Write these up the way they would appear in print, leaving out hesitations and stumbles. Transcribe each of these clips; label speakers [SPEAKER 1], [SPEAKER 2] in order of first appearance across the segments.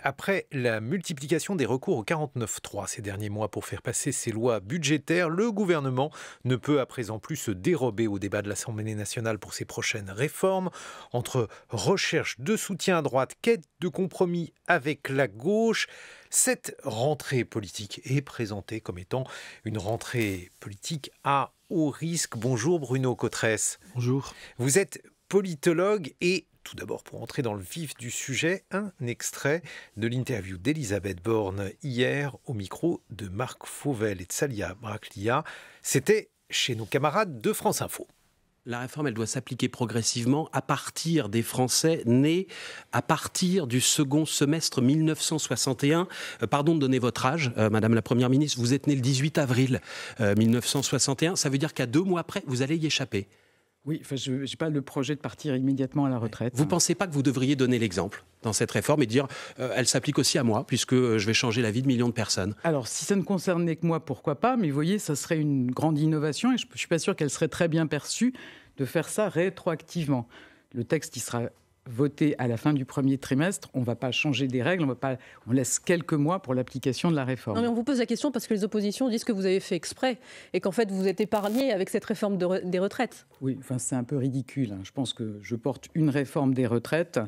[SPEAKER 1] Après la multiplication des recours au 49.3 ces derniers mois pour faire passer ces lois budgétaires, le gouvernement ne peut à présent plus se dérober au débat de l'Assemblée nationale pour ses prochaines réformes. Entre recherche de soutien à droite, quête de compromis avec la gauche, cette rentrée politique est présentée comme étant une rentrée politique à haut risque. Bonjour Bruno Cottresse.
[SPEAKER 2] Bonjour.
[SPEAKER 1] Vous êtes politologue et tout d'abord, pour entrer dans le vif du sujet, un extrait de l'interview d'Elisabeth Borne hier au micro de Marc Fauvel et de Salia Braclia. C'était chez nos camarades de France Info.
[SPEAKER 3] La réforme, elle doit s'appliquer progressivement à partir des Français nés à partir du second semestre 1961. Pardon de donner votre âge, Madame la Première ministre, vous êtes née le 18 avril 1961. Ça veut dire qu'à 2 mois après, vous allez y échapper.
[SPEAKER 2] Oui, je n'ai pas le projet de partir immédiatement à la retraite.
[SPEAKER 3] Vous ne pensez pas que vous devriez donner l'exemple dans cette réforme et dire elle s'applique aussi à moi puisque je vais changer la vie de millions de personnes?
[SPEAKER 2] Alors, si ça ne concernait que moi, pourquoi pas? Mais vous voyez, ça serait une grande innovation et je ne suis pas sûr qu'elle serait très bien perçue de faire ça rétroactivement. Le texte, il sera voté à la fin du premier trimestre. On ne va pas changer des règles, on laisse quelques mois pour l'application de la réforme.
[SPEAKER 4] Non, mais on vous pose la question parce que les oppositions disent que vous avez fait exprès et qu'en fait vous êtes épargné avec cette réforme des retraites.
[SPEAKER 2] Oui, enfin, c'est un peu ridicule. Je pense que je porte une réforme des retraites.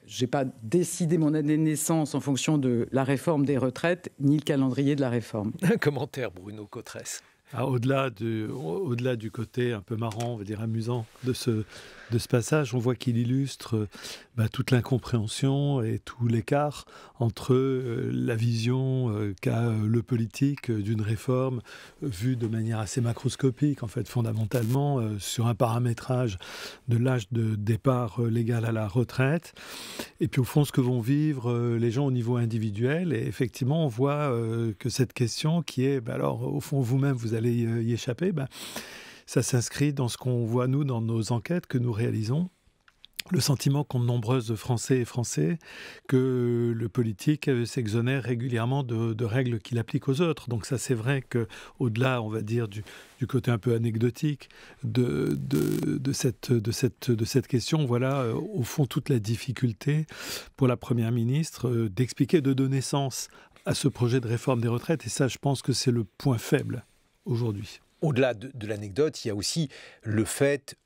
[SPEAKER 2] Je n'ai pas décidé mon année de naissance en fonction de la réforme des retraites, ni le calendrier de la réforme.
[SPEAKER 1] Un commentaire, Bruno Cottresse.
[SPEAKER 2] Au-delà du côté un peu marrant, on va dire amusant de ce passage, on voit qu'il illustre toute l'incompréhension et tout l'écart entre la vision qu'a le politique d'une réforme vue de manière assez macroscopique, en fait, fondamentalement, sur un paramétrage de l'âge de départ légal à la retraite. Et puis, au fond, ce que vont vivre les gens au niveau individuel. Et effectivement, on voit que cette question qui est, alors, au fond, vous-même, vous allez y échapper, ça s'inscrit dans ce qu'on voit, nous, dans nos enquêtes que nous réalisons. Le sentiment qu'ont de nombreuses Français et Français que le politique s'exonère régulièrement de règles qu'il applique aux autres. Donc ça, c'est vrai qu'au-delà, on va dire, du côté un peu anecdotique de cette question, voilà, au fond, toute la difficulté pour la Première ministre d'expliquer, de donner sens à ce projet de réforme des retraites. Et ça, je pense que c'est le point faible aujourd'hui.
[SPEAKER 1] Au-delà de l'anecdote, il y a aussi le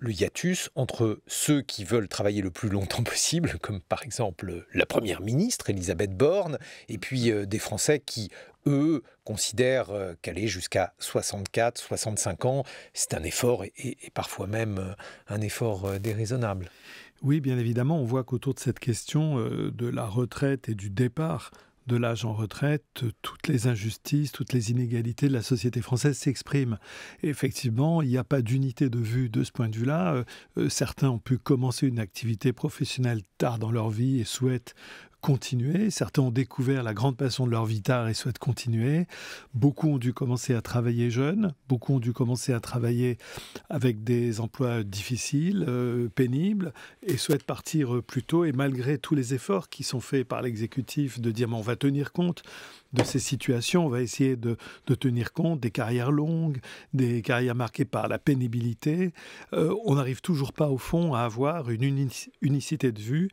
[SPEAKER 1] hiatus entre ceux qui veulent travailler le plus longtemps possible, comme par exemple la Première ministre, Elisabeth Borne, et puis des Français qui, eux, considèrent qu'aller jusqu'à 64, 65 ans, c'est un effort et parfois même un effort déraisonnable.
[SPEAKER 2] Oui, bien évidemment, on voit qu'autour de cette question de la retraite et du départ de l'âge en retraite, toutes les injustices, toutes les inégalités de la société française s'expriment. Et effectivement, il n'y a pas d'unité de vue de ce point de vue-là. Certains ont pu commencer une activité professionnelle tard dans leur vie et souhaitent continuer. Certains ont découvert la grande passion de leur vie tard et souhaitent continuer. Beaucoup ont dû commencer à travailler jeunes. Beaucoup ont dû commencer à travailler avec des emplois difficiles, pénibles, et souhaitent partir plus tôt. Et malgré tous les efforts qui sont faits par l'exécutif de dire on va tenir compte de ces situations, on va essayer de tenir compte des carrières longues, des carrières marquées par la pénibilité, on n'arrive toujours pas au fond à avoir une unicité de vue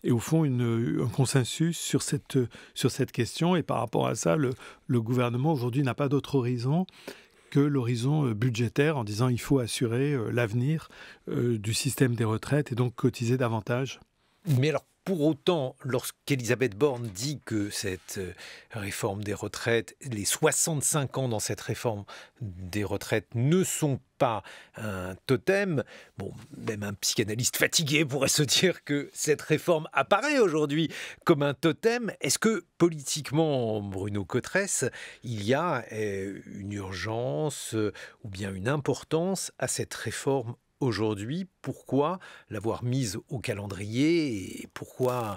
[SPEAKER 2] et au fond un consensus sur cette question. Et par rapport à ça, le gouvernement aujourd'hui n'a pas d'autre horizon que l'horizon budgétaire en disant il faut assurer l'avenir du système des retraites et donc cotiser davantage.
[SPEAKER 1] Mais alors, pour autant, lorsqu'Elisabeth Borne dit que cette réforme des retraites, les 65 ans dans cette réforme des retraites ne sont pas un totem, bon, même un psychanalyste fatigué pourrait se dire que cette réforme apparaît aujourd'hui comme un totem. Est-ce que politiquement, Bruno Cottresse, il y a une urgence ou bien une importance à cette réforme aujourd'hui? Pourquoi l'avoir mise au calendrier et pourquoi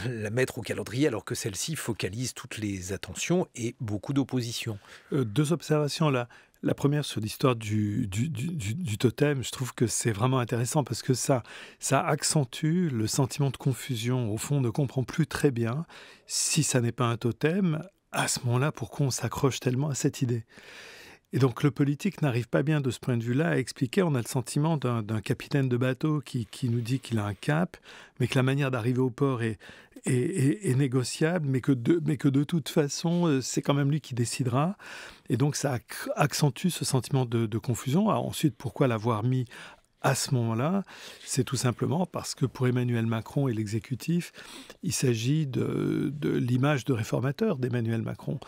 [SPEAKER 1] la mettre au calendrier alors que celle-ci focalise toutes les attentions et beaucoup d'opposition?
[SPEAKER 2] 2 observations là. La première sur l'histoire du totem, je trouve que c'est vraiment intéressant parce que ça accentue le sentiment de confusion. Au fond, on ne comprend plus très bien si ça n'est pas un totem. À ce moment-là, pourquoi on s'accroche tellement à cette idée ? Et donc le politique n'arrive pas bien de ce point de vue-là à expliquer. On a le sentiment d'un capitaine de bateau qui nous dit qu'il a un cap, mais que la manière d'arriver au port est négociable, mais que de toute façon, c'est quand même lui qui décidera. Et donc ça accentue ce sentiment de confusion. Alors ensuite, pourquoi l'avoir mis à ce moment-là? C'est tout simplement parce que pour Emmanuel Macron et l'exécutif, il s'agit de l'image de réformateur d'Emmanuel Macron.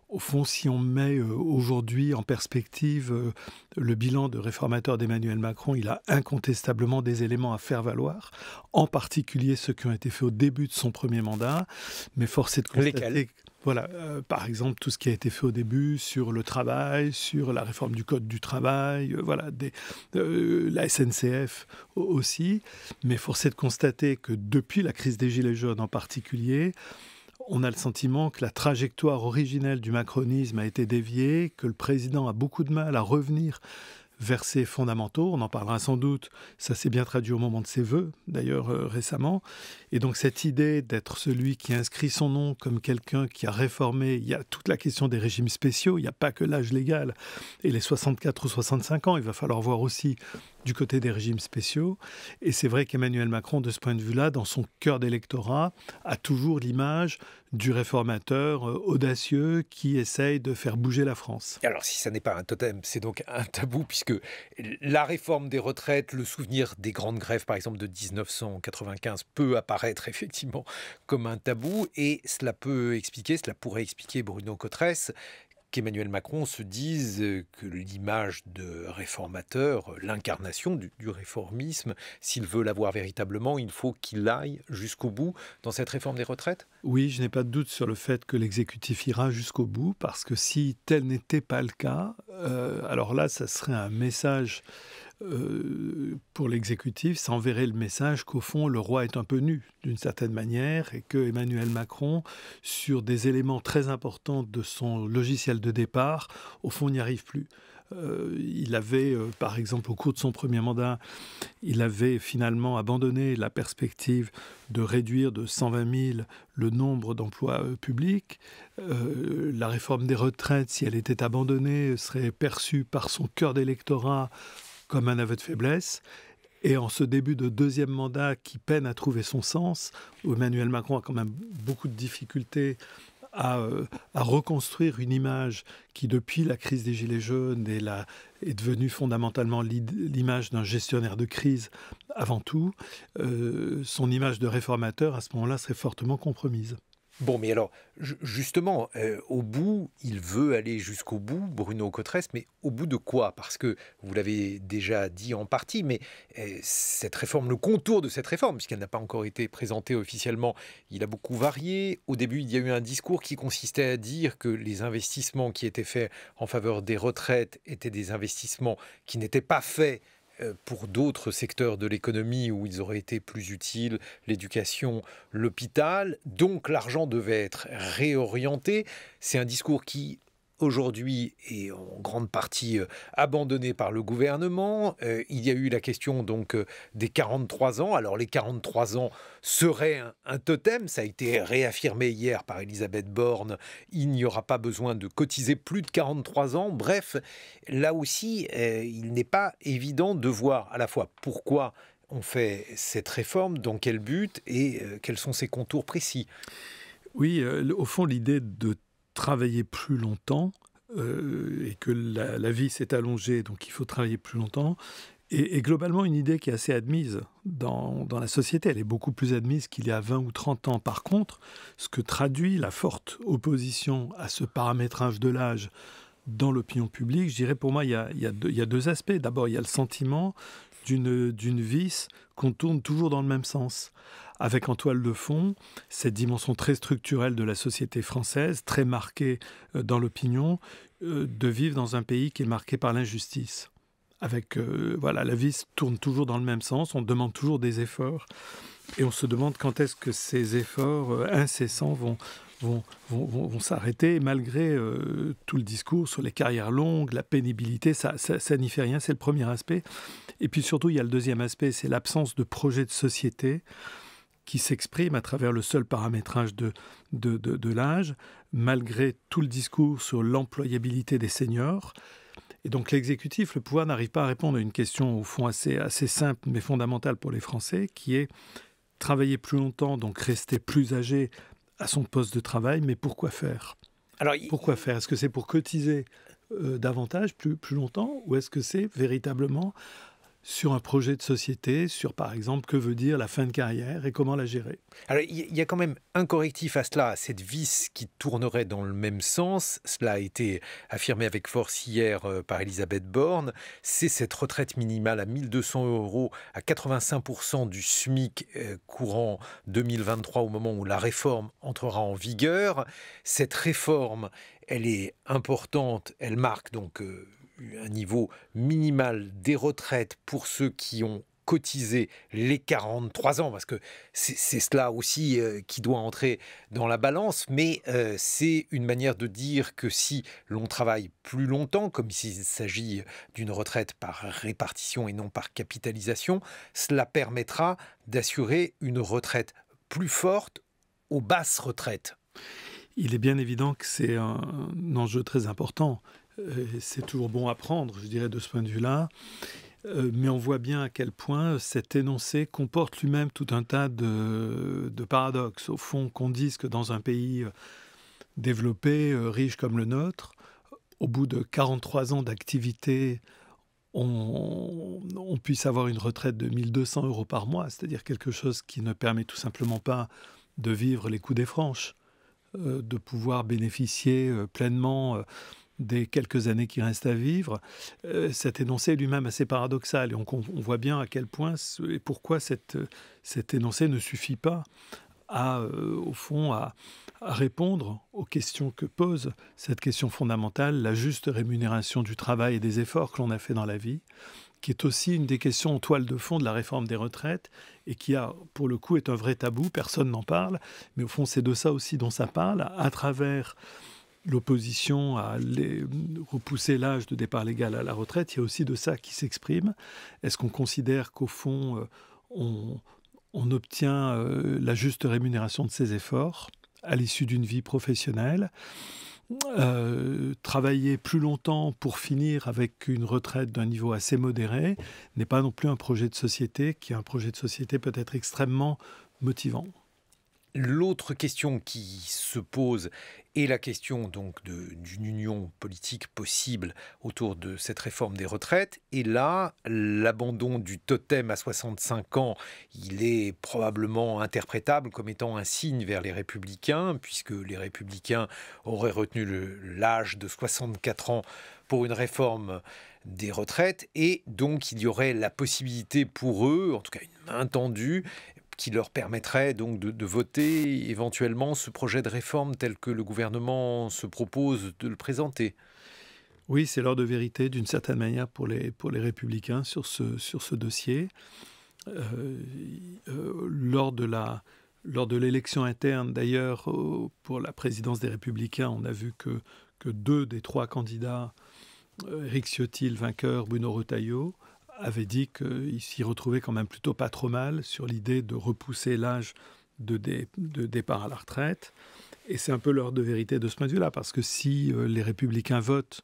[SPEAKER 2] Au fond, si on met aujourd'hui en perspective le bilan de réformateur d'Emmanuel Macron, il a incontestablement des éléments à faire valoir, en particulier ceux qui ont été faits au début de son premier mandat, mais force est de constater... Voilà, par exemple, tout ce qui a été fait au début sur le travail, sur la réforme du Code du travail, la SNCF aussi. Mais force est de constater que depuis la crise des Gilets jaunes en particulier, on a le sentiment que la trajectoire originelle du macronisme a été déviée, que le président a beaucoup de mal à revenir vers ses fondamentaux. On en parlera sans doute. Ça s'est bien traduit au moment de ses vœux, d'ailleurs récemment. Et donc cette idée d'être celui qui inscrit son nom comme quelqu'un qui a réformé, il y a toute la question des régimes spéciaux, il n'y a pas que l'âge légal et les 64 ou 65 ans, il va falloir voir aussi du côté des régimes spéciaux. Et c'est vrai qu'Emmanuel Macron, de ce point de vue-là, dans son cœur d'électorat, a toujours l'image du réformateur audacieux qui essaye de faire bouger la France.
[SPEAKER 1] Alors si ça n'est pas un totem, c'est donc un tabou, puisque la réforme des retraites, le souvenir des grandes grèves, par exemple de 1995, peut apparaître effectivement comme un tabou, et cela pourrait expliquer, Bruno Cotresse, qu'Emmanuel Macron se dise que l'image de réformateur, l'incarnation du réformisme, s'il veut l'avoir véritablement, il faut qu'il aille jusqu'au bout dans cette réforme des retraites?
[SPEAKER 2] Oui, je n'ai pas de doute sur le fait que l'exécutif ira jusqu'au bout, parce que si tel n'était pas le cas, alors là, ça serait un message pour l'exécutif, ça enverrait le message qu'au fond, le roi est un peu nu, d'une certaine manière, et que Emmanuel Macron, sur des éléments très importants de son logiciel de départ, au fond, n'y arrive plus. Il avait, par exemple, au cours de son premier mandat, il avait finalement abandonné la perspective de réduire de 120 000 le nombre d'emplois publics. La réforme des retraites, si elle était abandonnée, serait perçue par son cœur d'électorat comme un aveu de faiblesse. Et en ce début de deuxième mandat qui peine à trouver son sens, où Emmanuel Macron a quand même beaucoup de difficultés à reconstruire une image qui, depuis la crise des Gilets jaunes, est devenue fondamentalement l'image d'un gestionnaire de crise avant tout, son image de réformateur, à ce moment-là, serait fortement compromise.
[SPEAKER 1] Bon, mais alors, justement, au bout, il veut aller jusqu'au bout, Bruno Cotresse, mais au bout de quoi? Parce que, vous l'avez déjà dit en partie, mais cette réforme, le contour de cette réforme, puisqu'elle n'a pas encore été présentée officiellement, il a beaucoup varié. Au début, il y a eu un discours qui consistait à dire que les investissements qui étaient faits en faveur des retraites étaient des investissements qui n'étaient pas faits pour d'autres secteurs de l'économie où ils auraient été plus utiles, l'éducation, l'hôpital. Donc l'argent devait être réorienté. C'est un discours qui, aujourd'hui, est en grande partie abandonné par le gouvernement. Il y a eu la question donc des 43 ans. Alors les 43 ans seraient un totem. Ça a été réaffirmé hier par Elisabeth Borne. Il n'y aura pas besoin de cotiser plus de 43 ans. Bref, là aussi, il n'est pas évident de voir à la fois pourquoi on fait cette réforme, dans quel but et quels sont ses contours précis.
[SPEAKER 2] Oui, au fond, l'idée de travailler plus longtemps et que la vie s'est allongée, donc il faut travailler plus longtemps, et globalement une idée qui est assez admise dans la société. Elle est beaucoup plus admise qu'il y a 20 ou 30 ans. Par contre, ce que traduit la forte opposition à ce paramétrage de l'âge dans l'opinion publique, je dirais pour moi, il y a deux aspects. D'abord, il y a le sentiment d'une vis qu'on tourne toujours dans le même sens, avec en toile de fond cette dimension très structurelle de la société française, très marquée dans l'opinion, de vivre dans un pays qui est marqué par l'injustice. Avec, la vis tourne toujours dans le même sens, on demande toujours des efforts, et on se demande quand est-ce que ces efforts incessants vont s'arrêter, malgré tout le discours sur les carrières longues, la pénibilité, ça n'y fait rien, c'est le premier aspect. Et puis surtout, il y a le deuxième aspect, c'est l'absence de projet de société qui s'exprime à travers le seul paramétrage de l'âge, malgré tout le discours sur l'employabilité des seniors. Et donc l'exécutif, le pouvoir, n'arrive pas à répondre à une question au fond assez simple mais fondamentale pour les Français, qui est travailler plus longtemps, donc rester plus âgé à son poste de travail, mais pourquoi faire ?
[SPEAKER 1] Alors,
[SPEAKER 2] Pourquoi faire ? Est-ce que c'est pour cotiser davantage, plus longtemps, ou est-ce que c'est véritablement sur un projet de société, sur par exemple que veut dire la fin de carrière et comment la gérer ?
[SPEAKER 1] Alors, il y a quand même un correctif à cela, à cette vis qui tournerait dans le même sens. Cela a été affirmé avec force hier par Elisabeth Borne. C'est cette retraite minimale à 1 200 € à 85% du SMIC courant 2023 au moment où la réforme entrera en vigueur. Cette réforme, elle est importante, elle marque donc un niveau minimal des retraites pour ceux qui ont cotisé les 43 ans, parce que c'est cela aussi qui doit entrer dans la balance, mais c'est une manière de dire que si l'on travaille plus longtemps, comme s'il s'agit d'une retraite par répartition et non par capitalisation, cela permettra d'assurer une retraite plus forte aux basses retraites.
[SPEAKER 2] Il est bien évident que c'est un enjeu très important. C'est toujours bon à prendre, je dirais, de ce point de vue-là. Mais on voit bien à quel point cet énoncé comporte lui-même tout un tas de paradoxes. Au fond, qu'on dise que dans un pays développé, riche comme le nôtre, au bout de 43 ans d'activité, on puisse avoir une retraite de 1 200 € par mois, c'est-à-dire quelque chose qui ne permet tout simplement pas de vivre les coups des franches, de pouvoir bénéficier pleinement des quelques années qui restent à vivre. Cet énoncé est lui-même assez paradoxal et on voit bien à quel point et pourquoi cet énoncé ne suffit pas au fond, à répondre aux questions que pose cette question fondamentale, la juste rémunération du travail et des efforts que l'on a fait dans la vie, qui est aussi une des questions en toile de fond de la réforme des retraites et qui, pour le coup, est un vrai tabou, personne n'en parle, mais au fond, c'est de ça aussi dont ça parle, à travers l'opposition à repousser l'âge de départ légal à la retraite, il y a aussi de ça qui s'exprime. Est-ce qu'on considère qu'au fond, on obtient la juste rémunération de ses efforts à l'issue d'une vie professionnelle ? Travailler plus longtemps pour finir avec une retraite d'un niveau assez modéré n'est pas non plus un projet de société qui est un projet de société peut-être extrêmement motivant.
[SPEAKER 1] L'autre question qui se pose est la question donc d'une union politique possible autour de cette réforme des retraites. Et là, l'abandon du totem à 65 ans, il est probablement interprétable comme étant un signe vers les Républicains, puisque les Républicains auraient retenu l'âge de 64 ans pour une réforme des retraites. Et donc, il y aurait la possibilité pour eux, en tout cas une main tendue, qui leur permettrait donc de voter éventuellement ce projet de réforme tel que le gouvernement se propose de le présenter.
[SPEAKER 2] Oui, c'est l'heure de vérité d'une certaine manière pour les Républicains sur ce dossier. Lors de l'élection interne, d'ailleurs, pour la présidence des Républicains, on a vu que 2 des 3 candidats, Éric Ciotti, le vainqueur, Bruno Retailleau, avait dit qu'il s'y retrouvait quand même plutôt pas trop mal sur l'idée de repousser l'âge de départ à la retraite. Et c'est un peu l'heure de vérité de ce point de vue-là, parce que si les Républicains votent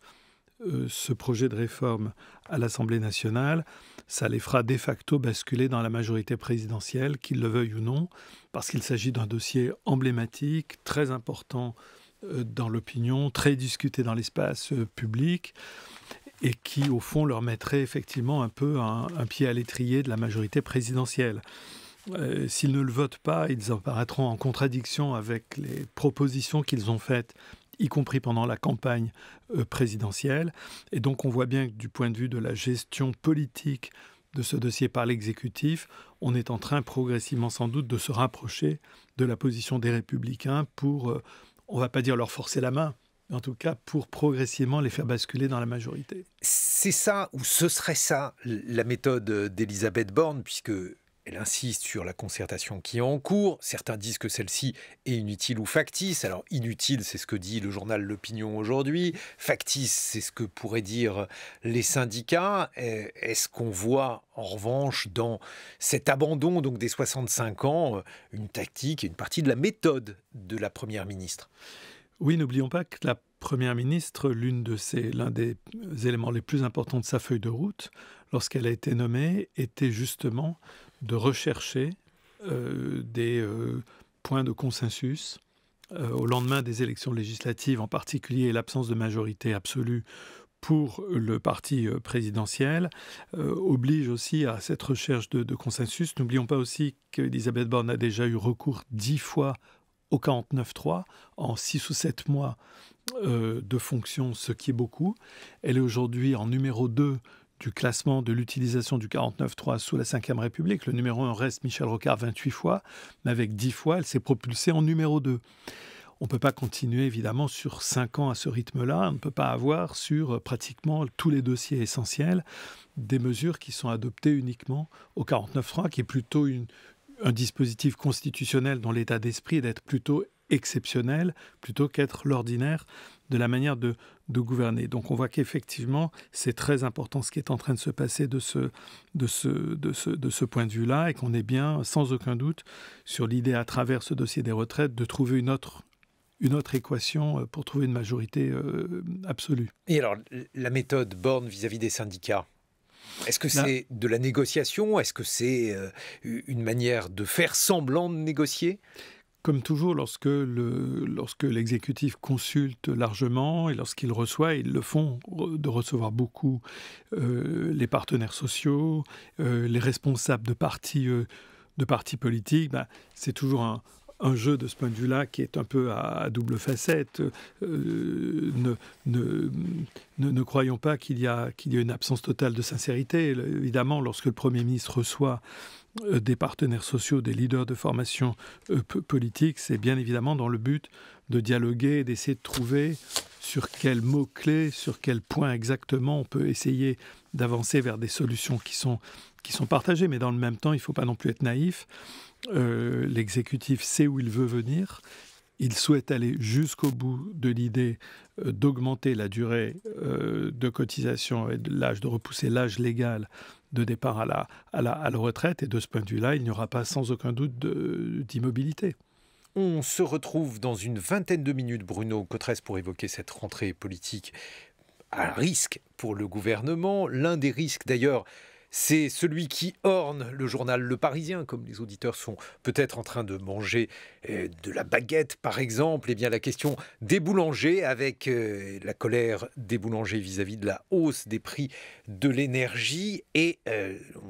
[SPEAKER 2] ce projet de réforme à l'Assemblée nationale, ça les fera de facto basculer dans la majorité présidentielle, qu'ils le veuillent ou non, parce qu'il s'agit d'un dossier emblématique, très important dans l'opinion, très discuté dans l'espace public, et qui, au fond, leur mettrait effectivement un peu un pied à l'étrier de la majorité présidentielle. S'ils ne le votent pas, ils apparaîtront en contradiction avec les propositions qu'ils ont faites, y compris pendant la campagne présidentielle. Et donc, on voit bien que du point de vue de la gestion politique de ce dossier par l'exécutif, on est en train progressivement sans doute de se rapprocher de la position des Républicains pour, on ne va pas dire leur forcer la main, en tout cas pour progressivement les faire basculer dans la majorité.
[SPEAKER 1] C'est ça, ou ce serait ça, la méthode d'Elisabeth Borne, puisque elle insiste sur la concertation qui est en cours. Certains disent que celle-ci est inutile ou factice. Alors inutile, c'est ce que dit le journal L'Opinion aujourd'hui. Factice, c'est ce que pourraient dire les syndicats. Est-ce qu'on voit en revanche dans cet abandon donc des 65 ans une tactique et une partie de la méthode de la Première ministre ?
[SPEAKER 2] Oui, n'oublions pas que la Première ministre, l'un des éléments les plus importants de sa feuille de route, lorsqu'elle a été nommée, était justement de rechercher des points de consensus au lendemain des élections législatives, en particulier l'absence de majorité absolue pour le parti présidentiel, oblige aussi à cette recherche de consensus. N'oublions pas aussi qu'Elisabeth Borne a déjà eu recours 10 fois au 49.3 en 6 ou 7 mois de fonction, ce qui est beaucoup. Elle est aujourd'hui en numéro 2 du classement de l'utilisation du 49.3 sous la Ve République. Le numéro 1 reste Michel Rocard 28 fois, mais avec 10 fois, elle s'est propulsée en numéro 2. On ne peut pas continuer évidemment sur 5 ans à ce rythme-là. On ne peut pas avoir sur pratiquement tous les dossiers essentiels des mesures qui sont adoptées uniquement au 49.3, qui est plutôt un dispositif constitutionnel dont l'état d'esprit est d'être plutôt exceptionnel plutôt qu'être l'ordinaire de la manière de gouverner. Donc on voit qu'effectivement c'est très important ce qui est en train de se passer de ce point de vue-là, et qu'on est bien sans aucun doute sur l'idée à travers ce dossier des retraites de trouver une autre équation pour trouver une majorité absolue.
[SPEAKER 1] Et alors la méthode Borne vis-à-vis des syndicats, est-ce que c'est de la négociation? Est-ce que c'est une manière de faire semblant de négocier?
[SPEAKER 2] Comme toujours, lorsque l'exécutif consulte largement et lorsqu'il reçoit, ils le font de recevoir beaucoup les partenaires sociaux, les responsables de partis politiques, c'est toujours un jeu de ce point de vue-là qui est un peu à double facette. Ne croyons pas qu'il y a une absence totale de sincérité. Évidemment, lorsque le Premier ministre reçoit des partenaires sociaux, des leaders de formation politique, c'est bien évidemment dans le but de dialoguer et d'essayer de trouver sur quels mots-clés, sur quel point exactement on peut essayer d'avancer vers des solutions qui sont partagées. Mais dans le même temps, il ne faut pas non plus être naïf. L'exécutif sait où il veut venir. Il souhaite aller jusqu'au bout de l'idée d'augmenter la durée de cotisation et de repousser l'âge légal de départ à la retraite. Et de ce point de vue-là, il n'y aura pas sans aucun doute d'immobilité.
[SPEAKER 1] On se retrouve dans une vingtaine de minutes, Bruno Cotresse, pour évoquer cette rentrée politique à risque pour le gouvernement. L'un des risques, d'ailleurs, c'est celui qui orne le journal Le Parisien, comme les auditeurs sont peut-être en train de manger de la baguette, par exemple. Eh bien, la question des boulangers, avec la colère des boulangers vis-à-vis de la hausse des prix de l'énergie. Et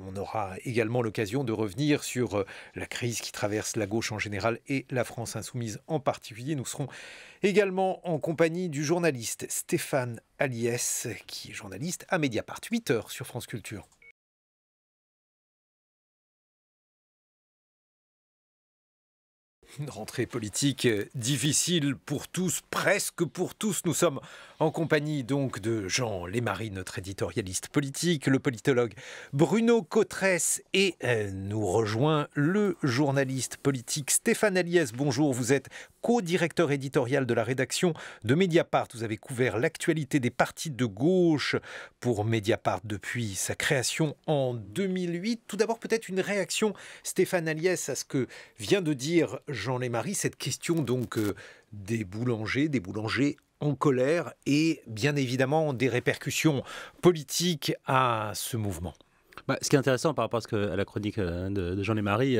[SPEAKER 1] on aura également l'occasion de revenir sur la crise qui traverse la gauche en général et la France insoumise en particulier. Nous serons également en compagnie du journaliste Stéphane Aliès, qui est journaliste à Mediapart. 8h sur France Culture. Une rentrée politique difficile pour tous, presque pour tous. Nous sommes en compagnie donc de Jean Lémarie, notre éditorialiste politique, le politologue Bruno Cotresse, et nous rejoint le journaliste politique Stéphane Aliès. Bonjour, vous êtes co-directeur éditorial de la rédaction de Mediapart. Vous avez couvert l'actualité des partis de gauche pour Mediapart depuis sa création en 2008. Tout d'abord, peut-être une réaction, Stéphane Aliès, à ce que vient de dire Jean Lémarie, cette question donc des boulangers en colère et bien évidemment des répercussions politiques à ce mouvement.
[SPEAKER 3] Ce qui est intéressant par rapport à la chronique de Jean Lémarie,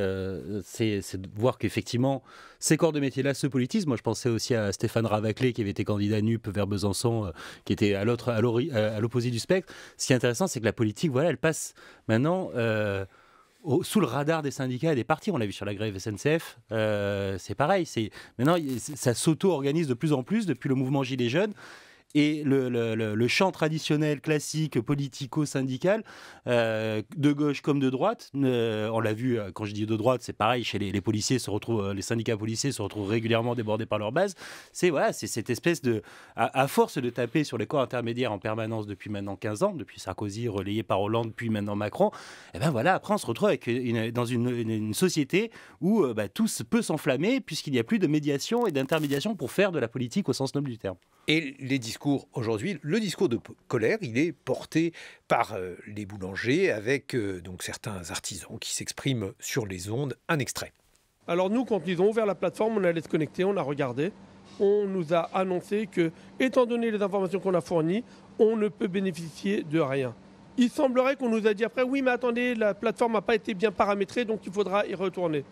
[SPEAKER 3] c'est de voir qu'effectivement, ces corps de métier-là se politisent. Moi, je pensais aussi à Stéphane Ravaclé, qui avait été candidat NUP vers Besançon, qui était à l'opposé du spectre. Ce qui est intéressant, c'est que la politique, elle passe maintenant sous le radar des syndicats et des partis. On l'a vu sur la grève SNCF, c'est pareil. Maintenant, ça s'auto-organise de plus en plus depuis le mouvement Gilets jaunes. Et le champ traditionnel, classique, politico-syndical, de gauche comme de droite, on l'a vu, quand je dis de droite, c'est pareil, chez les policiers les syndicats policiers se retrouvent régulièrement débordés par leur base. C'est cette espèce de, à force de taper sur les corps intermédiaires en permanence depuis maintenant 15 ans, depuis Sarkozy, relayé par Hollande, puis maintenant Macron, après on se retrouve dans une société où tout peut s'enflammer, puisqu'il n'y a plus de médiation et d'intermédiation pour faire de la politique au sens noble du terme.
[SPEAKER 1] Et les discours aujourd'hui, le discours de colère, il est porté par les boulangers avec donc certains artisans qui s'expriment sur les ondes. Un extrait.
[SPEAKER 5] Alors nous, quand ils ont ouvert la plateforme, on allait se connecter, on a regardé. on nous a annoncé que, étant donné les informations qu'on a fournies, on ne peut bénéficier de rien. Il semblerait qu'on nous a dit après, oui mais attendez, la plateforme n'a pas été bien paramétrée, donc il faudra y retourner.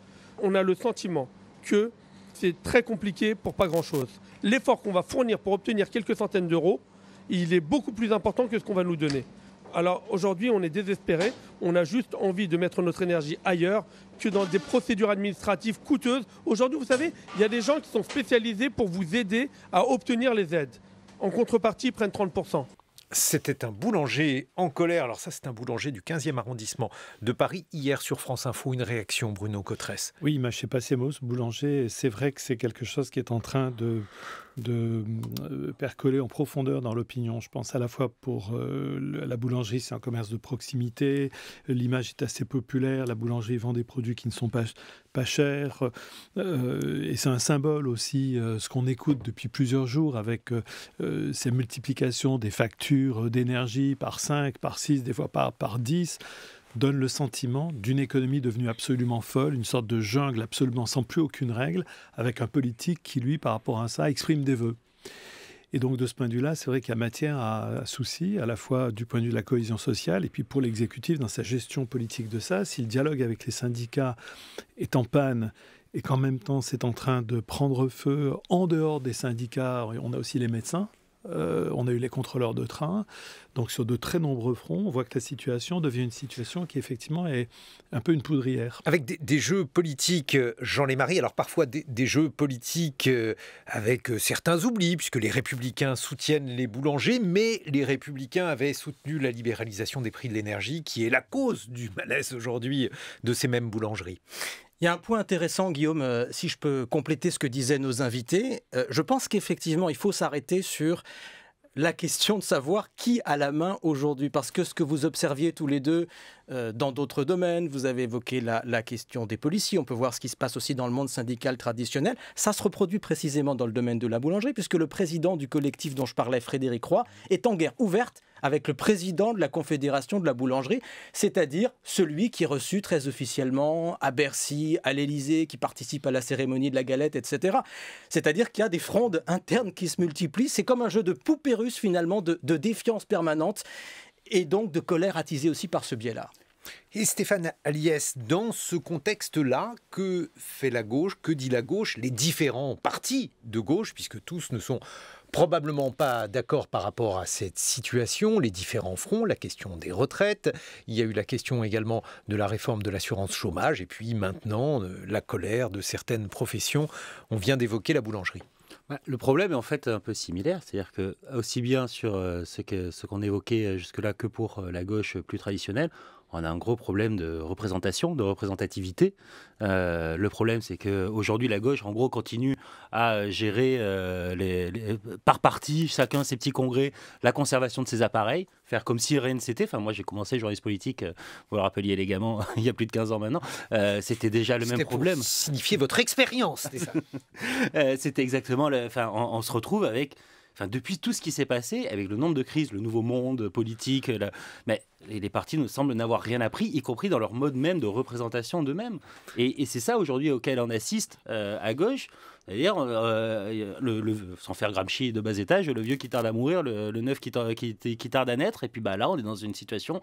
[SPEAKER 5] On a le sentiment que c'est très compliqué pour pas grand-chose. L'effort qu'on va fournir pour obtenir quelques centaines d'euros, il est beaucoup plus important que ce qu'on va nous donner. Alors aujourd'hui, on est désespéré, on a juste envie de mettre notre énergie ailleurs que dans des procédures administratives coûteuses. Aujourd'hui, vous savez, il y a des gens qui sont spécialisés pour vous aider à obtenir les aides. En contrepartie, ils prennent 30%.
[SPEAKER 1] C'était un boulanger en colère. Alors ça, c'est un boulanger du 15e arrondissement de Paris. Hier sur France Info, une réaction, Bruno Cotresse.
[SPEAKER 2] Oui, il m'a chez pas ces mots, ce boulanger. C'est vrai que c'est quelque chose qui est en train de percoler en profondeur dans l'opinion. Je pense à la fois pour la boulangerie, c'est un commerce de proximité. L'image est assez populaire. La boulangerie vend des produits qui ne sont pas chers. Et c'est un symbole aussi, ce qu'on écoute depuis plusieurs jours avec ces multiplications des factures d'énergie par 5, par 6, des fois par 10, donne le sentiment d'une économie devenue absolument folle, une sorte de jungle absolument sans plus aucune règle, avec un politique qui, lui, par rapport à ça, exprime des vœux. Et donc, de ce point de vue-là, c'est vrai qu'il y a matière à souci, à la fois du point de vue de la cohésion sociale, et puis pour l'exécutif, dans sa gestion politique de ça, si le dialogue avec les syndicats est en panne, et qu'en même temps, c'est en train de prendre feu en dehors des syndicats, on a aussi les médecins, on a eu les contrôleurs de train. Donc sur de très nombreux fronts, on voit que la situation devient une situation qui effectivement est un peu une poudrière.
[SPEAKER 1] Avec des jeux politiques, Jean Lémarie, alors parfois des jeux politiques avec certains oublis, puisque les Républicains soutiennent les boulangers, mais les Républicains avaient soutenu la libéralisation des prix de l'énergie, qui est la cause du malaise aujourd'hui de ces mêmes boulangeries.
[SPEAKER 6] Il y a un point intéressant, Guillaume, si je peux compléter ce que disaient nos invités. Je pense qu'effectivement, il faut s'arrêter sur la question de savoir qui a la main aujourd'hui. Parce que ce que vous observiez tous les deux dans d'autres domaines, vous avez évoqué la question des policiers, on peut voir ce qui se passe aussi dans le monde syndical traditionnel. Ça se reproduit précisément dans le domaine de la boulangerie, puisque le président du collectif dont je parlais, Frédéric Roy, est en guerre ouverte avec le président de la Confédération de la boulangerie, c'est-à-dire celui qui est reçu très officiellement à Bercy, à l'Élysée, qui participe à la cérémonie de la galette, etc. C'est-à-dire qu'il y a des frondes internes qui se multiplient. C'est comme un jeu de poupées russes, finalement, de défiance permanente et donc de colère attisée aussi par ce biais-là.
[SPEAKER 1] Et Stéphane Aliès, dans ce contexte-là, que fait la gauche, que dit la gauche, les différents partis de gauche, puisque tous ne sont probablement pas d'accord par rapport à cette situation, les différents fronts, la question des retraites, il y a eu la question également de la réforme de l'assurance chômage, et puis maintenant la colère de certaines professions. On vient d'évoquer la boulangerie.
[SPEAKER 7] Le problème est en fait un peu similaire, c'est-à-dire que aussi bien sur ce qu'on évoquait jusque-là que pour la gauche plus traditionnelle, on a un gros problème de représentation, de représentativité. Le problème, c'est qu'aujourd'hui, la gauche, en gros, continue à gérer par parti, chacun ses petits congrès, la conservation de ses appareils, faire comme si rien ne s'était. Enfin, moi, j'ai commencé journaliste politique, vous le rappeliez élégamment, il y a plus de 15 ans maintenant. C'était déjà le même problème.
[SPEAKER 1] Pour signifier votre expérience, c'était ça.
[SPEAKER 7] C'était exactement... on se retrouve avec... depuis tout ce qui s'est passé, avec le nombre de crises, le nouveau monde politique, mais les partis nous semblent n'avoir rien appris, y compris dans leur mode même de représentation d'eux-mêmes. Et c'est ça aujourd'hui auquel on assiste à gauche. C'est-à-dire, sans faire Gramsci de bas étage, le vieux qui tarde à mourir, le neuf qui tarde à naître. Et puis là, on est dans une situation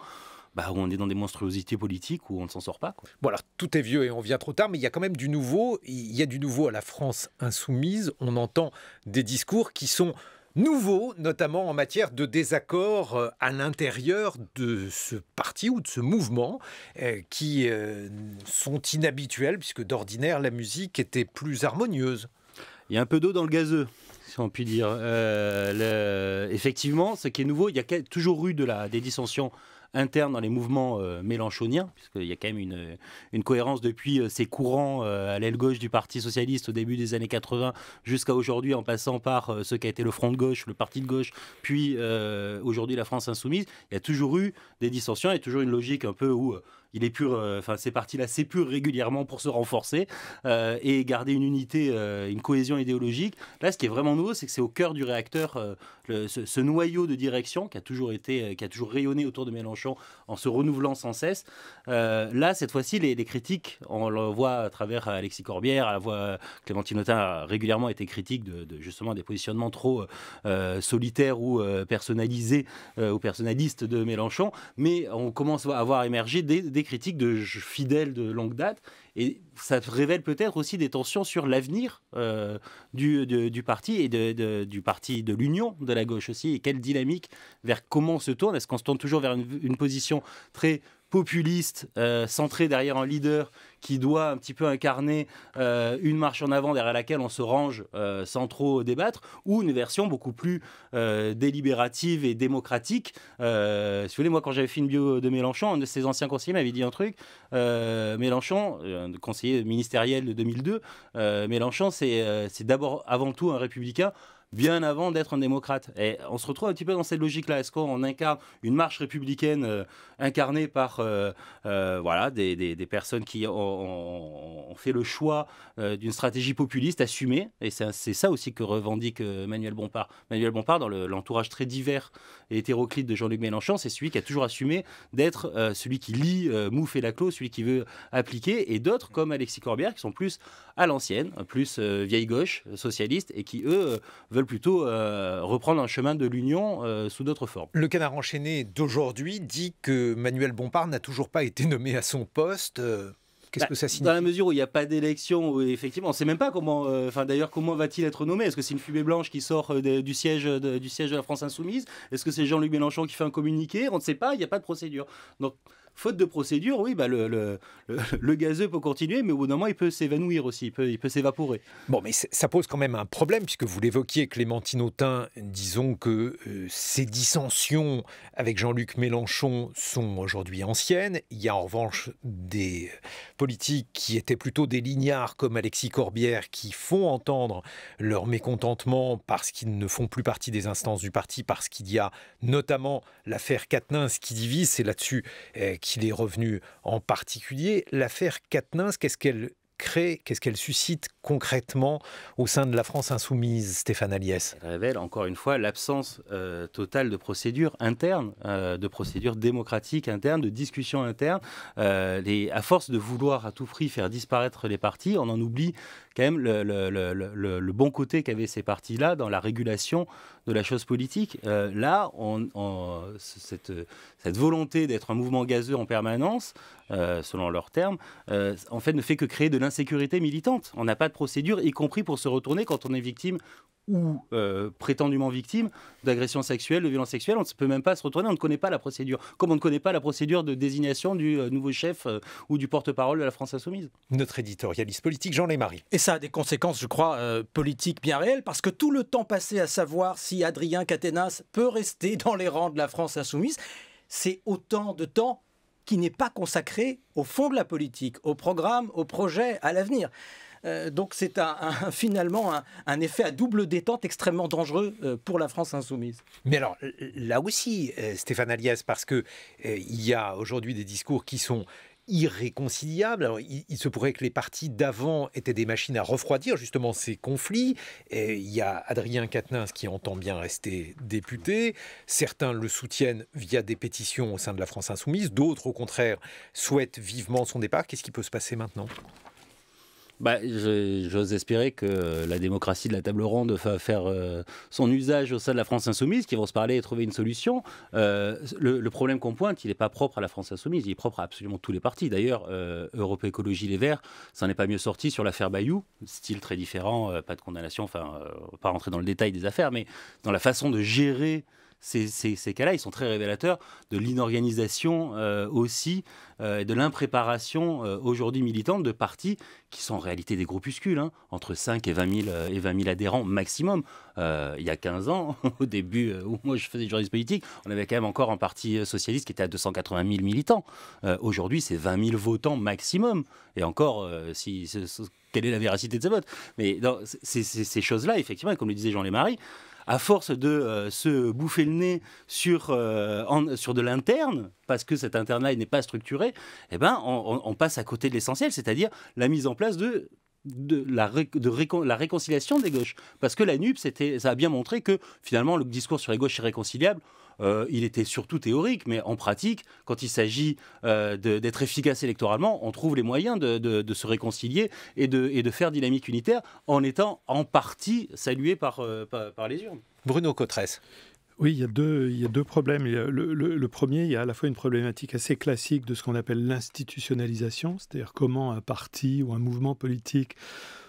[SPEAKER 7] où on est dans des monstruosités politiques où on ne s'en sort pas, quoi.
[SPEAKER 1] Bon, alors tout est vieux et on vient trop tard, mais il y a quand même du nouveau. Il y a du nouveau à la France insoumise. On entend des discours qui sont nouveaux, notamment en matière de désaccord à l'intérieur de ce parti ou de ce mouvement qui sont inhabituels, puisque d'ordinaire, la musique était plus harmonieuse.
[SPEAKER 7] Il y a un peu d'eau dans le gazeux, si on peut dire. Effectivement, ce qui est nouveau, il y a toujours eu des dissensions interne dans les mouvements mélenchoniens, puisqu'il y a quand même une cohérence depuis ces courants à l'aile gauche du Parti socialiste au début des années 80 jusqu'à aujourd'hui, en passant par ce qui a été le Front de gauche, le Parti de gauche, puis aujourd'hui la France insoumise. Il y a toujours eu des dissensions, il y a toujours une logique un peu où il épure, ces partis-là s'épurent régulièrement pour se renforcer et garder une unité, une cohésion idéologique. Là, ce qui est vraiment nouveau, c'est que c'est au cœur du réacteur, ce noyau de direction qui a toujours rayonné autour de Mélenchon en se renouvelant sans cesse. Là, cette fois-ci, les critiques, on le voit à travers Alexis Corbière, à la voix Clémentine Autain a régulièrement été critique de justement des positionnements trop solitaires ou personnalisés ou personnalistes de Mélenchon, mais on commence à voir émerger des critiques de fidèles de longue date, et ça révèle peut-être aussi des tensions sur l'avenir du parti et du parti de l'union de la gauche aussi, et quelle dynamique, vers comment on se tourne. Est-ce qu'on se tourne toujours vers une position très populiste, centrée derrière un leader qui doit un petit peu incarner une marche en avant derrière laquelle on se range sans trop débattre, ou une version beaucoup plus délibérative et démocratique. Si vous voulez, moi, quand j'avais fait une bio de Mélenchon, un de ses anciens conseillers m'avait dit un truc. Mélenchon, conseiller ministériel de 2002, Mélenchon, c'est d'abord, avant tout, un républicain, bien avant d'être un démocrate. Et on se retrouve un petit peu dans cette logique-là. Est-ce qu'on incarne une marche républicaine incarnée par des personnes qui ont fait le choix d'une stratégie populiste assumée, et c'est ça aussi que revendique Manuel Bompard. Manuel Bompard, dans l'entourage très divers et hétéroclite de Jean-Luc Mélenchon, c'est celui qui a toujours assumé d'être celui qui lit Mouffe et Laclos, celui qui veut appliquer, et d'autres comme Alexis Corbière qui sont plus à l'ancienne, plus vieille gauche, socialiste, et qui eux veulent plutôt reprendre un chemin de l'union sous d'autres formes.
[SPEAKER 1] Le Canard enchaîné d'aujourd'hui dit que Manuel Bompard n'a toujours pas été nommé à son poste. Qu'est-ce que ça signifie ?
[SPEAKER 7] Dans la mesure où il n'y a pas d'élection, où effectivement, on ne sait même pas comment. D'ailleurs, comment va-t-il être nommé ? Est-ce que c'est une fumée blanche qui sort du siège de la France Insoumise ? Est-ce que c'est Jean-Luc Mélenchon qui fait un communiqué ? On ne sait pas, il n'y a pas de procédure. Donc, faute de procédure, oui, le gazeux peut continuer, mais au bout d'un moment, il peut s'évanouir aussi, il peut s'évaporer.
[SPEAKER 1] Bon, mais ça pose quand même un problème, puisque vous l'évoquiez, Clémentine Autain, disons que ces dissensions avec Jean-Luc Mélenchon sont aujourd'hui anciennes. Il y a en revanche des politiques qui étaient plutôt des lignards comme Alexis Corbière, qui font entendre leur mécontentement parce qu'ils ne font plus partie des instances du parti, parce qu'il y a notamment l'affaire Quatennens qui divise, c'est là-dessus qu'il est revenu en particulier. L'affaire Quatennens, qu'est-ce qu'elle crée, qu'est-ce qu'elle suscite concrètement au sein de la France Insoumise, Stéphane Aliès ?
[SPEAKER 7] Elle révèle encore une fois l'absence totale de procédures internes, de procédures démocratiques internes, de discussions internes. À force de vouloir à tout prix faire disparaître les partis, on en oublie quand même le bon côté qu'avaient ces partis-là dans la régulation de la chose politique. Là, cette volonté d'être un mouvement gazeux en permanence, selon leurs termes, en fait ne fait que créer de l'insécurité militante. On n'a pas de procédure, y compris pour se retourner quand on est victime ou prétendument victime d'agressions sexuelles, de violences sexuelles. On ne peut même pas se retourner, on ne connaît pas la procédure. Comme on ne connaît pas la procédure de désignation du nouveau chef ou du porte-parole de la France Insoumise.
[SPEAKER 1] Notre éditorialiste politique, Jean Lémarie.
[SPEAKER 6] Et ça a des conséquences, je crois, politiques bien réelles, parce que tout le temps passé à savoir si Adrien Quatennens peut rester dans les rangs de la France Insoumise, c'est autant de temps qui n'est pas consacré au fond de la politique, au programme, au projet, à l'avenir. Donc c'est finalement un effet à double détente extrêmement dangereux pour la France Insoumise.
[SPEAKER 1] Mais alors là aussi, Stéphane Aliès, parce qu'il y a aujourd'hui des discours qui sont irréconciliables. Alors, il se pourrait que les partis d'avant étaient des machines à refroidir justement ces conflits. Et il y a Adrien Quatennens qui entend bien rester député. Certains le soutiennent via des pétitions au sein de la France Insoumise. D'autres, au contraire, souhaitent vivement son départ. Qu'est-ce qui peut se passer maintenant ?
[SPEAKER 7] J'ose espérer que la démocratie de la table ronde va faire son usage au sein de la France Insoumise, qui vont se parler et trouver une solution. Le problème qu'on pointe, il n'est pas propre à la France Insoumise, il est propre à absolument tous les partis. D'ailleurs, Europe Écologie Les Verts, ça n'est pas mieux sorti sur l'affaire Bayou, style très différent, pas de condamnation, pas rentrer dans le détail des affaires, mais dans la façon de gérer ces cas-là, ils sont très révélateurs de l'inorganisation aussi, de l'impréparation aujourd'hui militante de partis qui sont en réalité des groupuscules, entre 5 et 20 000 adhérents maximum. Il y a 15 ans, au début où moi je faisais du journalisme politique, on avait quand même encore un parti socialiste qui était à 280 000 militants. Aujourd'hui, c'est 20 000 votants maximum. Et encore, quelle est la véracité de ces votes. Mais ces choses-là, effectivement, et comme le disait Jean Lémarie, à force de se bouffer le nez sur de l'interne, parce que cet interne-là n'est pas structuré, eh ben, on passe à côté de l'essentiel, c'est-à-dire la mise en place de la réconciliation des gauches. Parce que la NUP, ça a bien montré que finalement le discours sur les gauches irréconciliables, il était surtout théorique, mais en pratique, quand il s'agit d'être efficace électoralement, on trouve les moyens de se réconcilier et de faire dynamique unitaire en étant en partie salué par les urnes.
[SPEAKER 1] Bruno Cotresse.
[SPEAKER 2] Oui, il y a deux problèmes. Le premier, il y a à la fois une problématique assez classique de ce qu'on appelle l'institutionnalisation, c'est-à-dire comment un parti ou un mouvement politique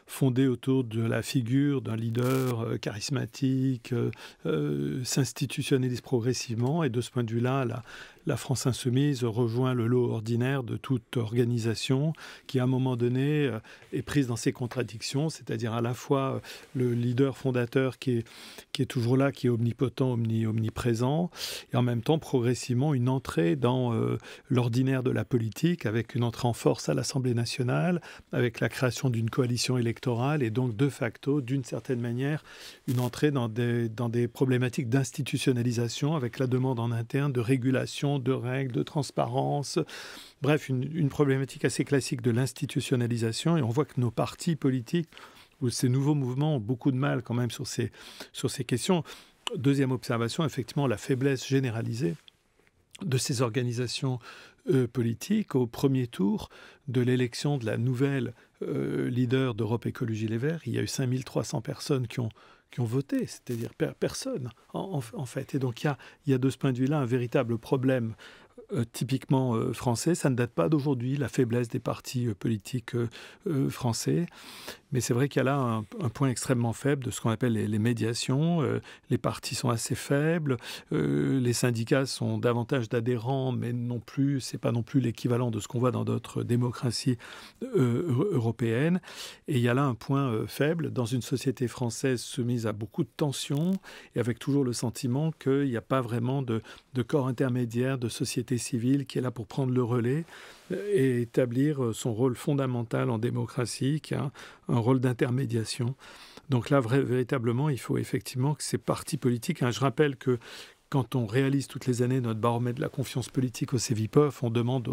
[SPEAKER 2] fondé autour de la figure d'un leader charismatique s'institutionnalise progressivement. Et de ce point de vue-là, la France insoumise rejoint le lot ordinaire de toute organisation qui, à un moment donné, est prise dans ses contradictions, c'est-à-dire à la fois le leader fondateur qui est toujours là, qui est omnipotent, omniprésent, et en même temps, progressivement, une entrée dans l'ordinaire de la politique, avec une entrée en force à l'Assemblée nationale, avec la création d'une coalition électorale, et donc, de facto, d'une certaine manière, une entrée dans des problématiques d'institutionnalisation, avec la demande en interne de régulation, de règles, de transparence. Bref, une problématique assez classique de l'institutionnalisation. Et on voit que nos partis politiques, ou ces nouveaux mouvements, ont beaucoup de mal quand même sur ces questions. Deuxième observation, effectivement, la faiblesse généralisée de ces organisations politiques au premier tour de l'élection de la nouvelle leader d'Europe Écologie Les Verts. Il y a eu 5300 personnes qui ont voté, c'est-à-dire personne, en fait. Et donc, il y a de ce point de vue-là un véritable problème typiquement français. Ça ne date pas d'aujourd'hui, la faiblesse des partis politiques français. Mais c'est vrai qu'il y a là un point extrêmement faible de ce qu'on appelle les médiations. Les partis sont assez faibles. Les syndicats sont davantage d'adhérents, mais c'est pas non plus l'équivalent de ce qu'on voit dans d'autres démocraties européennes. Et il y a là un point faible dans une société française soumise à beaucoup de tensions et avec toujours le sentiment qu'il n'y a pas vraiment de corps intermédiaire, de société civile qui est là pour prendre le relais et établir son rôle fondamental en démocratie, qui a un rôle d'intermédiation. Donc là, véritablement, il faut effectivement que ces partis politiques... je rappelle que quand on réalise toutes les années notre baromètre de la confiance politique au CEVIPOF, on demande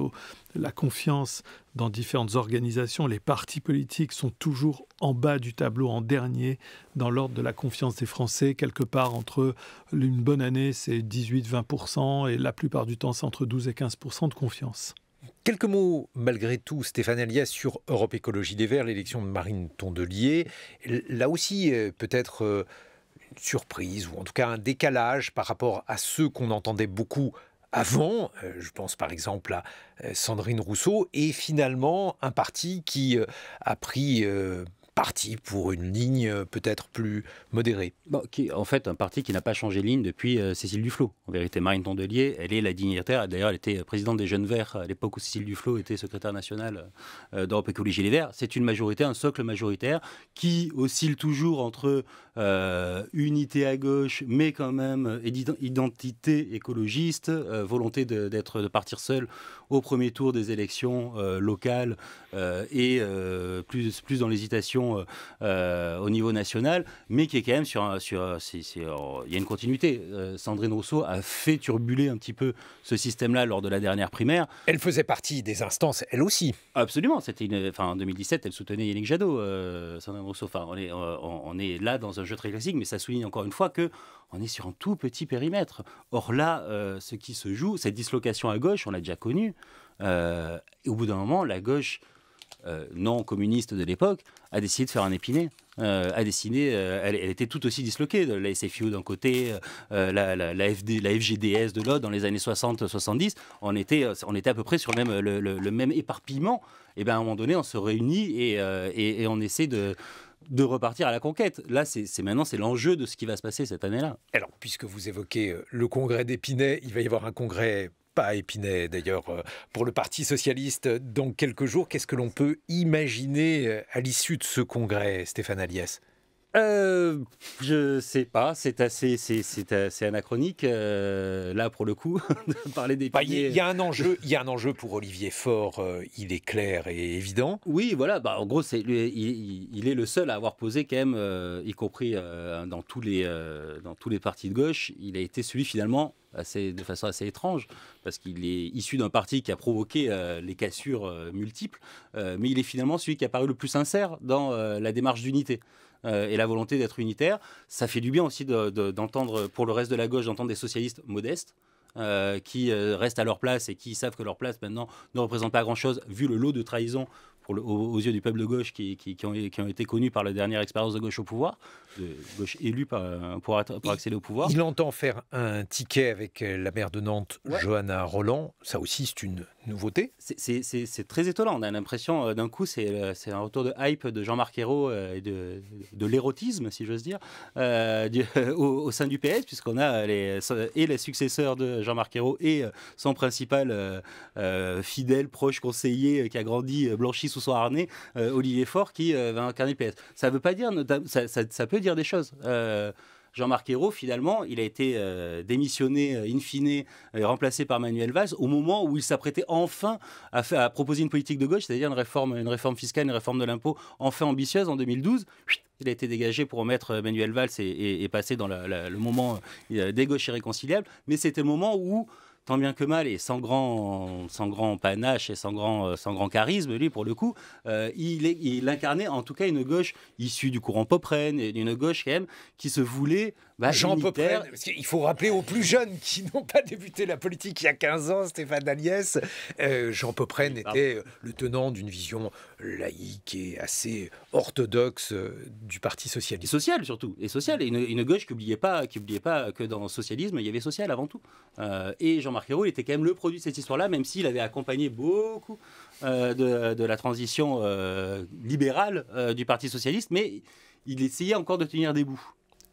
[SPEAKER 2] la confiance dans différentes organisations. Les partis politiques sont toujours en bas du tableau, en dernier, dans l'ordre de la confiance des Français. Quelque part, entre une bonne année, c'est 18-20%, et la plupart du temps, c'est entre 12 et 15% de confiance.
[SPEAKER 1] Quelques mots, malgré tout, Stéphane Alias, sur Europe Écologie Les Verts, l'élection de Marine Tondelier. Là aussi, peut-être une surprise, ou en tout cas un décalage par rapport à ceux qu'on entendait beaucoup avant. Je pense par exemple à Sandrine Rousseau, et finalement un parti qui a pris parti pour une ligne peut-être plus modérée.
[SPEAKER 7] En fait, un parti qui n'a pas changé de ligne depuis Cécile Duflot. En vérité, Marine Tondelier, elle est la dignitaire. D'ailleurs, elle était présidente des Jeunes Verts à l'époque où Cécile Duflot était secrétaire nationale d'Europe Écologie Les Verts. C'est une majorité, un socle majoritaire qui oscille toujours entre unité à gauche, mais quand même identité écologiste, volonté de partir seul au premier tour des élections locales et plus dans l'hésitation au niveau national, mais qui est quand même il y a une continuité. Sandrine Rousseau a fait turbuler un petit peu ce système-là lors de la dernière primaire.
[SPEAKER 1] Elle faisait partie des instances, elle aussi.
[SPEAKER 7] Absolument. En 2017, elle soutenait Yannick Jadot, Sandrine Rousseau. On est là dans un jeu très classique, mais ça souligne encore une fois que on est sur un tout petit périmètre. Or là, ce qui se joue, cette dislocation à gauche, on l'a déjà connue. Et au bout d'un moment, la gauche non communiste de l'époque a décidé de faire un Épinay. Elle était tout aussi disloquée. La SFIO d'un côté, la FGDS de l'autre, dans les années 60-70, on était à peu près sur le même éparpillement. Et bien à un moment donné, on se réunit et on essaie de repartir à la conquête. Là, maintenant, c'est l'enjeu de ce qui va se passer cette année-là.
[SPEAKER 1] Alors, puisque vous évoquez le congrès d'Épinay, il va y avoir un congrès, pas à Épinay d'ailleurs, pour le Parti socialiste dans quelques jours. Qu'est-ce que l'on peut imaginer à l'issue de ce congrès, Stéphane Alias ?
[SPEAKER 7] Je sais pas, c'est assez anachronique là pour le coup de parler des piliers.
[SPEAKER 1] Il y a un enjeu pour Olivier Faure, il est clair et évident.
[SPEAKER 7] Oui, voilà. En gros, il est le seul à avoir posé quand même, y compris dans tous les partis de gauche. Il a été celui finalement de façon assez étrange parce qu'il est issu d'un parti qui a provoqué les cassures multiples, mais il est finalement celui qui a paru le plus sincère dans la démarche d'unité. Et la volonté d'être unitaire. Ça fait du bien aussi d'entendre, pour le reste de la gauche, d'entendre des socialistes modestes qui restent à leur place et qui savent que leur place maintenant ne représente pas grand-chose vu le lot de trahison aux yeux du peuple de gauche qui ont été connus par la dernière expérience de gauche au pouvoir, de gauche élue pour accéder au pouvoir.
[SPEAKER 1] Il entend faire un ticket avec la maire de Nantes, Johanna Rolland. Ça aussi, c'est une nouveauté.
[SPEAKER 7] C'est très étonnant. On a l'impression, d'un coup, c'est un retour de hype de Jean-Marc Ayrault et de l'érotisme, si j'ose dire, au sein du PS, puisqu'on a les successeurs de Jean-Marc Ayrault et son principal fidèle, proche conseiller qui a grandi blanchi sous son harnais, Olivier Faure, qui va incarner le PS. Ça veut pas dire, ça peut dire des choses. Jean-Marc Ayrault, finalement, il a été démissionné, in fine, remplacé par Manuel Valls, au moment où il s'apprêtait enfin à proposer une politique de gauche, c'est-à-dire une réforme fiscale, une réforme de l'impôt enfin ambitieuse en 2012. Il a été dégagé pour remettre Manuel Valls et passer dans le moment des gauches irréconciliables. Mais c'était le moment où, tant bien que mal, et sans grand panache et sans grand charisme, lui, pour le coup, il incarnait en tout cas une gauche issue du courant Popren, une gauche quand même qui se voulait
[SPEAKER 1] Jean Popren, parce qu'il faut rappeler aux plus jeunes qui n'ont pas débuté la politique il y a 15 ans, Stéphane Agnès, Jean Popren était le tenant d'une vision laïque et assez orthodoxe du Parti socialiste.
[SPEAKER 7] Et social surtout, et une gauche qui n'oubliait pas que dans le socialisme, il y avait social avant tout. Et Jean-Marc Ayrault, il était quand même le produit de cette histoire-là, même s'il avait accompagné beaucoup de la transition libérale du Parti socialiste, mais il essayait encore de tenir des bouts.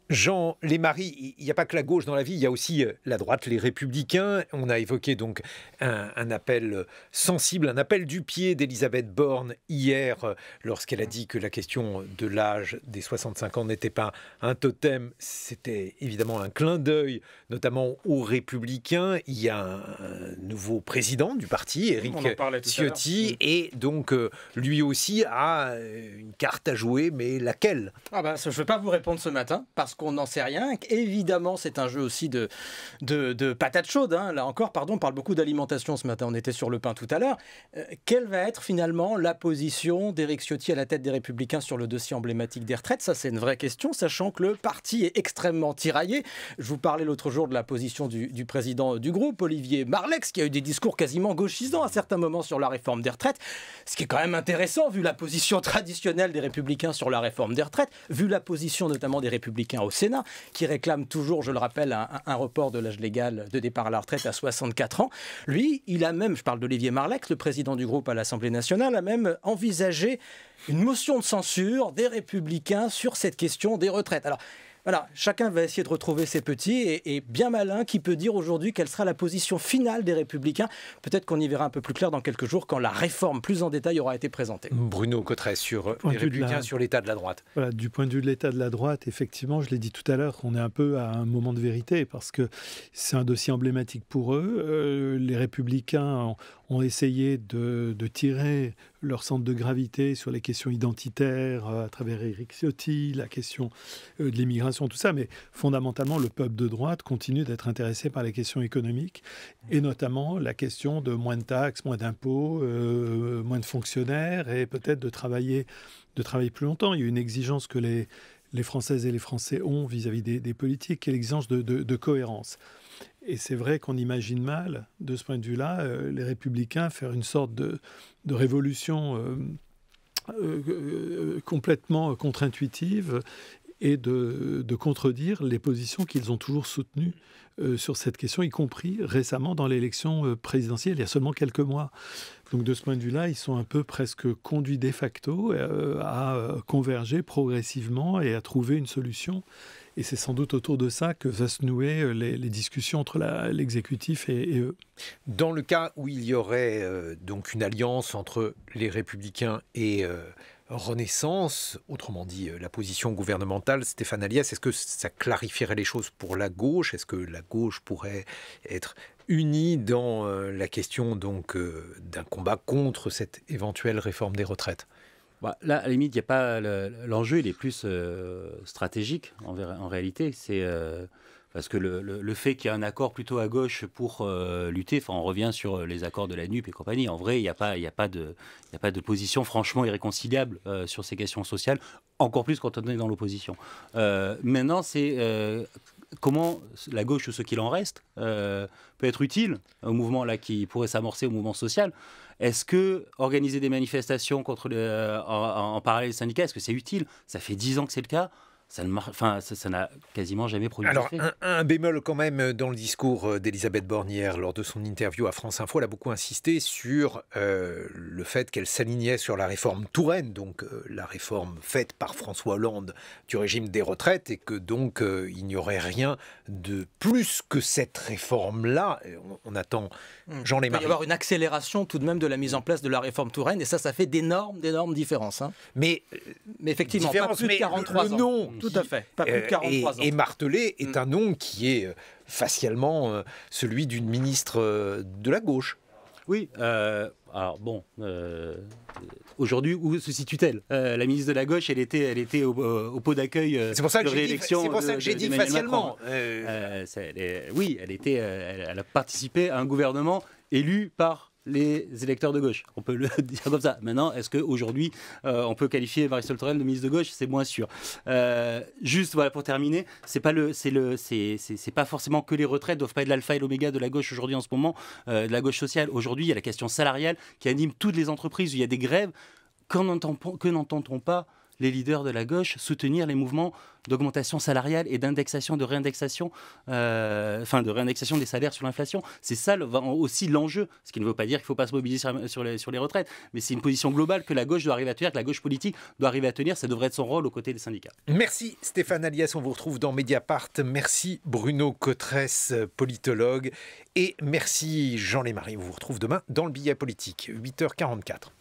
[SPEAKER 1] Jean Lémarie, il n'y a pas que la gauche dans la vie, il y a aussi la droite, les Républicains. On a évoqué donc un appel sensible, un appel du pied d'Elisabeth Borne hier, lorsqu'elle a dit que la question de l'âge des 65 ans n'était pas un totem. C'était évidemment un clin d'œil, notamment aux Républicains. Il y a un nouveau président du parti, Éric Ciotti, et donc lui aussi a une carte à jouer, mais laquelle ?
[SPEAKER 6] Je ne vais pas vous répondre ce matin, parce qu'on n'en sait rien. Évidemment, c'est un jeu aussi de patates chaudes. Là encore, on parle beaucoup d'alimentation ce matin. On était sur le pain tout à l'heure. Quelle va être finalement la position d'Éric Ciotti à la tête des Républicains sur le dossier emblématique des retraites ? Ça, c'est une vraie question, sachant que le parti est extrêmement tiraillé. Je vous parlais l'autre jour de la position du président du groupe, Olivier Marleix, qui a eu des discours quasiment gauchisants à certains moments sur la réforme des retraites. Ce qui est quand même intéressant, vu la position traditionnelle des Républicains sur la réforme des retraites, vu la position notamment des Républicains au Sénat, qui réclame toujours, je le rappelle, un report de l'âge légal de départ à la retraite à 64 ans. Lui, il a même, je parle d'Olivier Marleix, le président du groupe à l'Assemblée nationale, a même envisagé une motion de censure des Républicains sur cette question des retraites. Alors, voilà, chacun va essayer de retrouver ses petits et bien malin qui peut dire aujourd'hui quelle sera la position finale des Républicains. Peut-être qu'on y verra un peu plus clair dans quelques jours quand la réforme plus en détail aura été présentée.
[SPEAKER 1] Bruno Cotterêts sur les Républicains, sur l'état de la droite.
[SPEAKER 2] Voilà, du point de vue de l'état de la droite, effectivement, je l'ai dit tout à l'heure, on est un peu à un moment de vérité parce que c'est un dossier emblématique pour eux. Les Républicains ont essayé de tirer leur centre de gravité sur les questions identitaires à travers Éric Ciotti, la question de l'immigration, tout ça. Mais fondamentalement, le peuple de droite continue d'être intéressé par les questions économiques et notamment la question de moins de taxes, moins d'impôts, moins de fonctionnaires et peut-être de travailler plus longtemps. Il y a une exigence que les Françaises et les Français ont vis-à-vis des politiques, qui est l'exigence de cohérence. Et c'est vrai qu'on imagine mal, de ce point de vue-là, les Républicains faire une sorte de révolution complètement contre-intuitive et de contredire les positions qu'ils ont toujours soutenues sur cette question, y compris récemment dans l'élection présidentielle, il y a seulement quelques mois. Donc de ce point de vue-là, ils sont un peu presque conduits de facto à converger progressivement et à trouver une solution. Et c'est sans doute autour de ça que va se nouer les discussions entre l'exécutif et eux.
[SPEAKER 1] Dans le cas où il y aurait donc une alliance entre les Républicains et renaissance, autrement dit la position gouvernementale, Stéphane Aliès, est-ce que ça clarifierait les choses pour la gauche? Est-ce que la gauche pourrait être unie dans la question donc d'un combat contre cette éventuelle réforme des retraites?
[SPEAKER 7] Là, à la limite, il n'y a pas l'enjeu, il est plus stratégique en réalité. C'est parce que le fait qu'il y ait un accord plutôt à gauche pour lutter, on revient sur les accords de la NUP et compagnie. En vrai, il n'y a pas de position franchement irréconciliable sur ces questions sociales, encore plus quand on est dans l'opposition. Maintenant, c'est comment la gauche ou ce qu'il en reste peut être utile au mouvement là qui pourrait s'amorcer au mouvement social. Est-ce que organiser des manifestations contre en parallèle des syndicats, est-ce que c'est utile? Ça fait 10 ans que c'est le cas. Ça n'a quasiment jamais produit d'effet.
[SPEAKER 1] Alors, un bémol quand même dans le discours d'Elisabeth Borne hier, lors de son interview à France Info, elle a beaucoup insisté sur le fait qu'elle s'alignait sur la réforme Touraine, donc la réforme faite par François Hollande du régime des retraites, et que donc il n'y aurait rien de plus que cette réforme-là. On attend Jean Lémarie.
[SPEAKER 6] Il peut y avoir une accélération tout de même de la mise en place de la réforme Touraine, et ça fait d'énormes différences. Hein.
[SPEAKER 1] Mais
[SPEAKER 6] effectivement, pas plus de 43 ans.
[SPEAKER 1] Non,
[SPEAKER 6] tout à fait, pas plus de 43 ans.
[SPEAKER 1] Et martelé est un nom qui est facialement celui d'une ministre de la gauche.
[SPEAKER 7] Oui, alors bon, aujourd'hui, où se situe-t-elle? La ministre de la gauche, elle était au pot d'accueil
[SPEAKER 1] c'est pour ça que
[SPEAKER 7] de réélection.
[SPEAKER 1] C'est pour ça que j'ai dit facialement.
[SPEAKER 7] Oui, elle a participé à un gouvernement élu par les électeurs de gauche. On peut le dire comme ça. Maintenant, est-ce qu'aujourd'hui, on peut qualifier Marisol Touraine de ministre de gauche? C'est moins sûr. Juste, voilà, pour terminer, c'est pas forcément que les retraites doivent pas être l'alpha et l'oméga de la gauche aujourd'hui en ce moment, de la gauche sociale. Aujourd'hui, il y a la question salariale qui anime toutes les entreprises où il y a des grèves. Que n'entend-on pas les leaders de la gauche soutenir les mouvements d'augmentation salariale et d'indexation, de réindexation des salaires sur l'inflation? C'est ça aussi l'enjeu, ce qui ne veut pas dire qu'il ne faut pas se mobiliser sur les retraites, mais c'est une position globale que la gauche doit arriver à tenir, que la gauche politique doit arriver à tenir. Ça devrait être son rôle aux côtés des syndicats.
[SPEAKER 1] Merci Stéphane Aliès, on vous retrouve dans Mediapart. Merci Bruno Cotresse, politologue, et merci Jean Lémarie. On vous retrouve demain dans le billet politique, 8h44.